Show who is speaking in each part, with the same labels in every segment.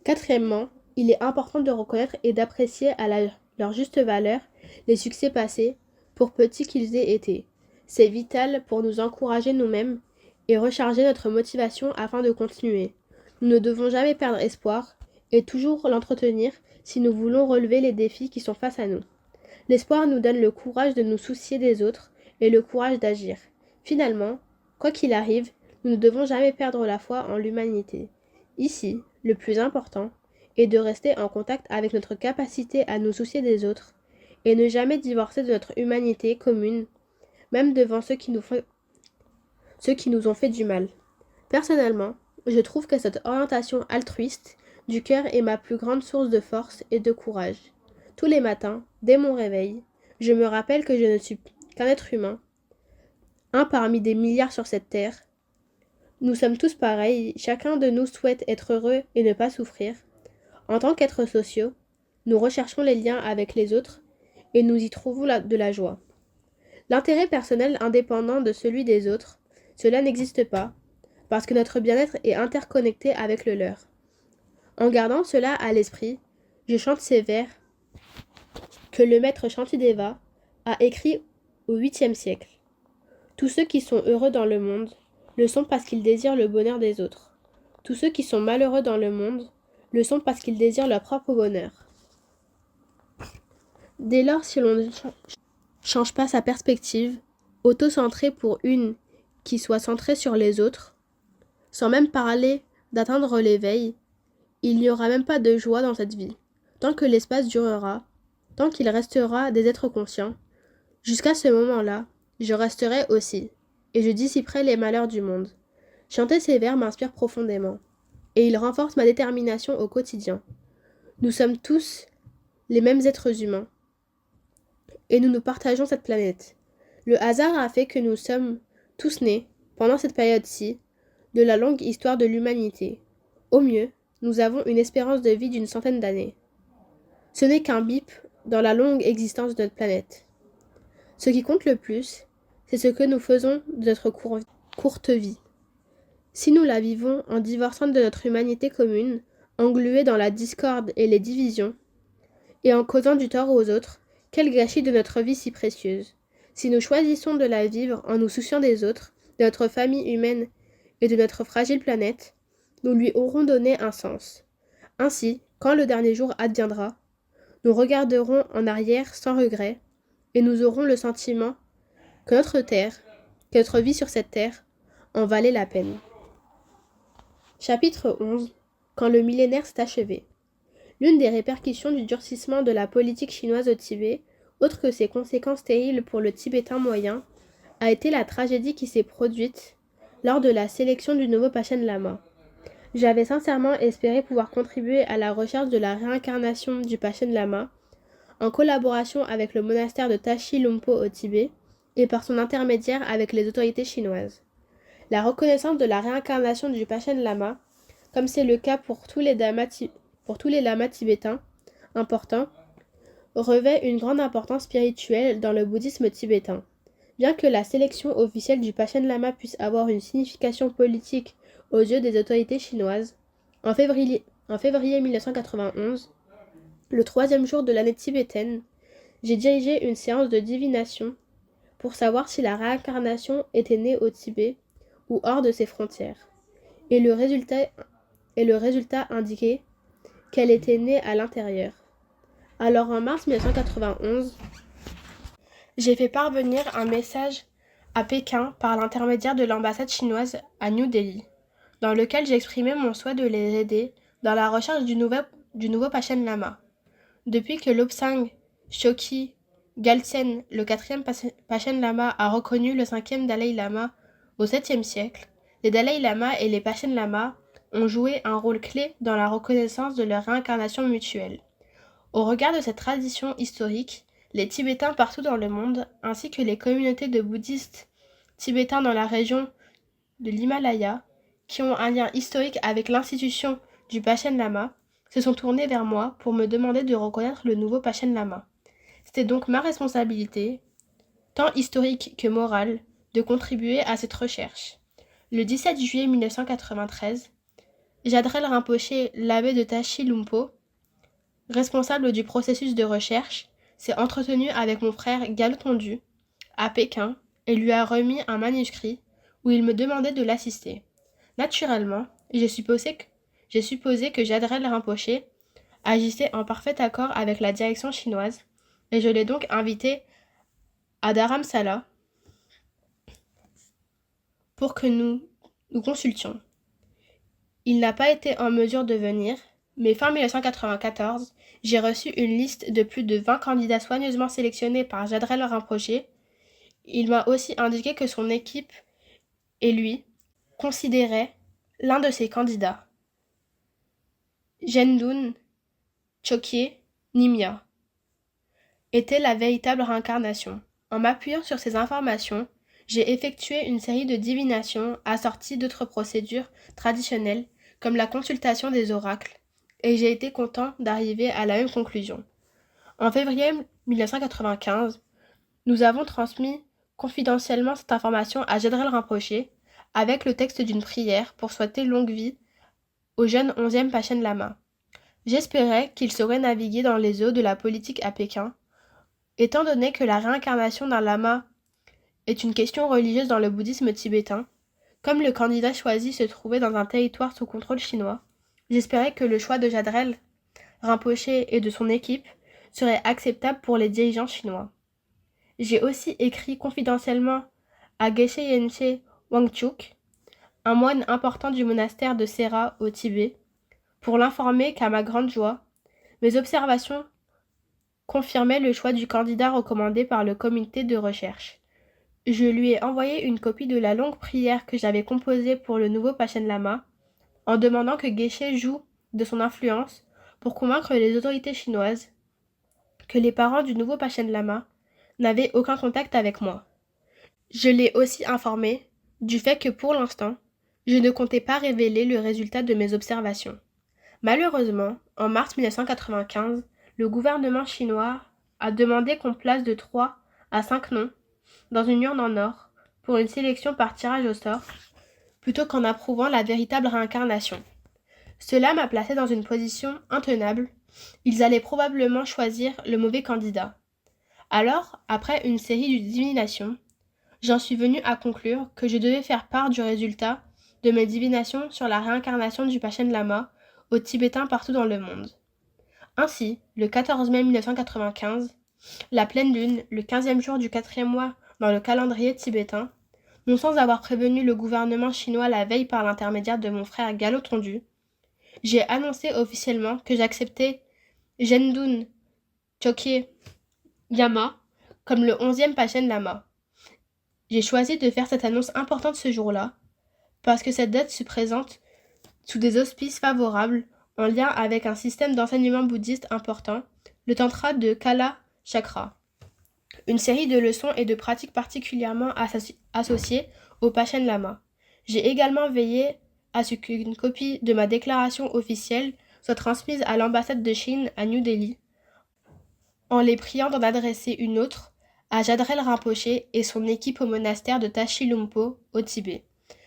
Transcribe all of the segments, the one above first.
Speaker 1: Quatrièmement, il est important de reconnaître et d'apprécier leur juste valeur les succès passés, pour petits qu'ils aient été. C'est vital pour nous encourager nous-mêmes et recharger notre motivation afin de continuer. Nous ne devons jamais perdre espoir et toujours l'entretenir si nous voulons relever les défis qui sont face à nous. L'espoir nous donne le courage de nous soucier des autres et le courage d'agir. Finalement, quoi qu'il arrive, nous ne devons jamais perdre la foi en l'humanité. Ici, le plus important est de rester en contact avec notre capacité à nous soucier des autres et ne jamais divorcer de notre humanité commune, même devant ceux qui nous ont fait du mal. Personnellement, je trouve que cette orientation altruiste du cœur est ma plus grande source de force et de courage. Tous les matins, dès mon réveil, je me rappelle que je ne suis qu'un être humain, un parmi des milliards sur cette terre. Nous sommes tous pareils, chacun de nous souhaite être heureux et ne pas souffrir. En tant qu'êtres sociaux, nous recherchons les liens avec les autres et nous y trouvons de la joie. L'intérêt personnel indépendant de celui des autres, cela n'existe pas, parce que notre bien-être est interconnecté avec le leur. En gardant cela à l'esprit, je chante ces vers que le maître Shantideva a écrits au 8e siècle. Tous ceux qui sont heureux dans le monde le sont parce qu'ils désirent le bonheur des autres. Tous ceux qui sont malheureux dans le monde le sont parce qu'ils désirent leur propre bonheur. Dès lors, si l'on ne change pas sa perspective, auto-centrée pour une qui soit centrée sur les autres, sans même parler d'atteindre l'éveil, il n'y aura même pas de joie dans cette vie. Tant que l'espace durera, tant qu'il restera des êtres conscients, jusqu'à ce moment-là, je resterai aussi, et je dissiperai les malheurs du monde. Chanter ces vers m'inspire profondément, et il renforce ma détermination au quotidien. Nous sommes tous les mêmes êtres humains, et nous partageons cette planète. Le hasard a fait que nous sommes tous nés, pendant cette période-ci, de la longue histoire de l'humanité. Au mieux, nous avons une espérance de vie d'une centaine d'années. Ce n'est qu'un bip dans la longue existence de notre planète. Ce qui compte le plus, c'est ce que nous faisons de notre courte vie. Si nous la vivons en divorçant de notre humanité commune, engluée dans la discorde et les divisions, et en causant du tort aux autres, quel gâchis de notre vie si précieuse. Si nous choisissons de la vivre en nous souciant des autres, de notre famille humaine et de notre fragile planète, nous lui aurons donné un sens. Ainsi, quand le dernier jour adviendra, nous regarderons en arrière sans regret, et nous aurons le sentiment que que notre vie sur cette terre, en valait la peine. Chapitre 11. Quand le millénaire s'est achevé. L'une des répercussions du durcissement de la politique chinoise au Tibet, autre que ses conséquences terribles pour le Tibétain moyen, a été la tragédie qui s'est produite lors de la sélection du nouveau Panchen Lama. J'avais sincèrement espéré pouvoir contribuer à la recherche de la réincarnation du Panchen Lama, en collaboration avec le monastère de Tashi Lhompo au Tibet, et par son intermédiaire avec les autorités chinoises. La reconnaissance de la réincarnation du Panchen Lama, comme c'est le cas pour tous les lamas tibétains importants, revêt une grande importance spirituelle dans le bouddhisme tibétain. Bien que la sélection officielle du Panchen Lama puisse avoir une signification politique aux yeux des autorités chinoises, en février 1991, le 3e jour de l'année tibétaine, j'ai dirigé une séance de divination pour savoir si la réincarnation était née au Tibet ou hors de ses frontières. Et le résultat indiquait qu'elle était née à l'intérieur. Alors en mars 1991, j'ai fait parvenir un message à Pékin par l'intermédiaire de l'ambassade chinoise à New Delhi, dans lequel j'exprimais mon souhait de les aider dans la recherche du nouveau Panchen Lama. Depuis que Lobsang Choki Gyaltsen, le 4e Panchen Lama, a reconnu le 5e Dalai Lama au 7e siècle, les Dalai Lama et les Panchen Lama ont joué un rôle clé dans la reconnaissance de leur réincarnation mutuelle. Au regard de cette tradition historique, les Tibétains partout dans le monde, ainsi que les communautés de bouddhistes tibétains dans la région de l'Himalaya, qui ont un lien historique avec l'institution du Panchen Lama, se sont tournés vers moi pour me demander de reconnaître le nouveau Panchen Lama. C'était donc ma responsabilité, tant historique que morale, de contribuer à cette recherche. Le 17 juillet 1993, Jadrel Rinpoché, l'abbé de Tashi Lumpo, responsable du processus de recherche, s'est entretenu avec mon frère Galtondu à Pékin et lui a remis un manuscrit où il me demandait de l'assister. Naturellement, j'ai supposé que Jadrel Rinpoché agissait en parfait accord avec la direction chinoise et je l'ai donc invité à Dharamsala pour que nous consultions. Il n'a pas été en mesure de venir, mais fin 1994, j'ai reçu une liste de plus de 20 candidats soigneusement sélectionnés par Jadrel Rinpoché. Il m'a aussi indiqué que son équipe et lui considéraient l'un de ces candidats, Gendun Chokye Nimya, était la véritable réincarnation. En m'appuyant sur ces informations, j'ai effectué une série de divinations assorties d'autres procédures traditionnelles comme la consultation des oracles, et j'ai été content d'arriver à la même conclusion. En février 1995, nous avons transmis confidentiellement cette information à Jadrel Rinpoché avec le texte d'une prière pour souhaiter longue vie au jeune 11e Pachen Lama. J'espérais qu'il saurait naviguer dans les eaux de la politique à Pékin. Étant donné que la réincarnation d'un lama est une question religieuse dans le bouddhisme tibétain, comme le candidat choisi se trouvait dans un territoire sous contrôle chinois, j'espérais que le choix de Jadrel Rinpoché et de son équipe serait acceptable pour les dirigeants chinois. J'ai aussi écrit confidentiellement à Geshe Yenche Wangchuk, un moine important du monastère de Sera au Tibet, pour l'informer qu'à ma grande joie, mes observations confirmaient le choix du candidat recommandé par le comité de recherche. Je lui ai envoyé une copie de la longue prière que j'avais composée pour le nouveau Pachen Lama, en demandant que Geshe joue de son influence pour convaincre les autorités chinoises que les parents du nouveau Pachen Lama n'avaient aucun contact avec moi. Je l'ai aussi informé du fait que pour l'instant, je ne comptais pas révéler le résultat de mes observations. Malheureusement, en mars 1995, le gouvernement chinois a demandé qu'on place de 3 à 5 noms dans une urne en or pour une sélection par tirage au sort, plutôt qu'en approuvant la véritable réincarnation. Cela m'a placé dans une position intenable. Ils allaient probablement choisir le mauvais candidat. Alors, après une série de divinations, j'en suis venu à conclure que je devais faire part du résultat de mes divinations sur la réincarnation du Pachen Lama aux Tibétains partout dans le monde. Ainsi, le 14 mai 1995, la pleine lune, le 15e jour du 4e mois dans le calendrier tibétain, non sans avoir prévenu le gouvernement chinois la veille par l'intermédiaire de mon frère Galtondu, j'ai annoncé officiellement que j'acceptais Gendun Chokye Yama comme le 11e Pachen Lama. J'ai choisi de faire cette annonce importante ce jour-là, parce que cette date se présente sous des auspices favorables en lien avec un système d'enseignement bouddhiste important, le tantra de Kala Chakra, une série de leçons et de pratiques particulièrement associées au Pachen Lama. J'ai également veillé à ce qu'une copie de ma déclaration officielle soit transmise à l'ambassade de Chine à New Delhi, en les priant d'en adresser une autre à Jadrel Rinpoché et son équipe au monastère de Tashi Lumpo, au Tibet.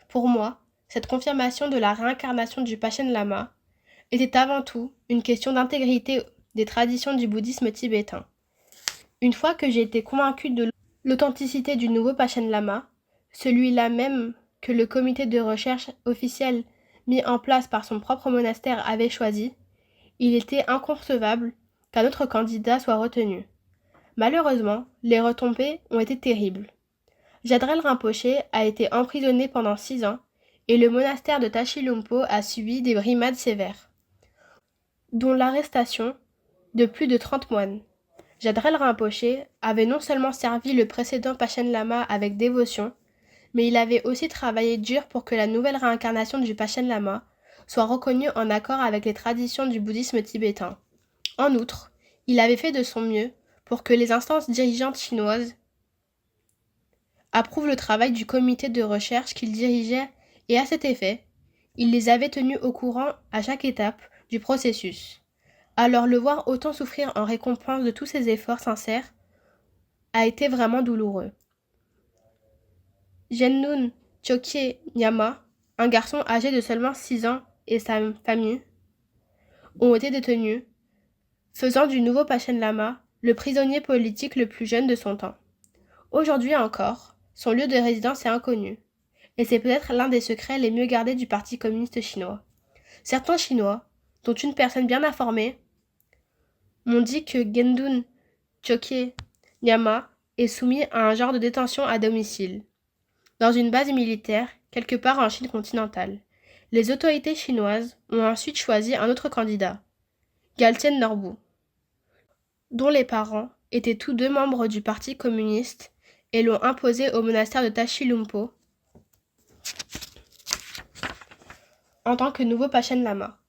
Speaker 1: Pour moi, cette confirmation de la réincarnation du Pachen Lama était avant tout une question d'intégrité des traditions du bouddhisme tibétain. Une fois que j'ai été convaincue de l'authenticité du nouveau Pachen Lama, celui-là même que le comité de recherche officiel mis en place par son propre monastère avait choisi, il était inconcevable qu'un autre candidat soit retenu. Malheureusement, les retombées ont été terribles. Jadrel Rinpoché a été emprisonné pendant 6 ans et le monastère de Tashi Lumpo a subi des brimades sévères, dont l'arrestation de plus de 30 moines. Jadrel Rinpoché avait non seulement servi le précédent Pachen Lama avec dévotion, mais il avait aussi travaillé dur pour que la nouvelle réincarnation du Pachen Lama soit reconnue en accord avec les traditions du bouddhisme tibétain. En outre, il avait fait de son mieux pour que les instances dirigeantes chinoises approuvent le travail du comité de recherche qu'il dirigeait et à cet effet, il les avait tenus au courant à chaque étape du processus. Alors le voir autant souffrir en récompense de tous ses efforts sincères a été vraiment douloureux. Gendun Chokye Nyama, un garçon âgé de seulement 6 ans, et sa famille ont été détenus, faisant du nouveau Panchen Lama le prisonnier politique le plus jeune de son temps. Aujourd'hui encore, son lieu de résidence est inconnu, et c'est peut-être l'un des secrets les mieux gardés du Parti communiste chinois. Certains Chinois, dont une personne bien informée, m'ont dit que Gendun Chokye Nyama est soumis à un genre de détention à domicile, dans une base militaire quelque part en Chine continentale. Les autorités chinoises ont ensuite choisi un autre candidat, Galtian Norbu, dont les parents étaient tous deux membres du Parti communiste et l'ont imposé au monastère de Tashilhunpo en tant que nouveau Panchen Lama.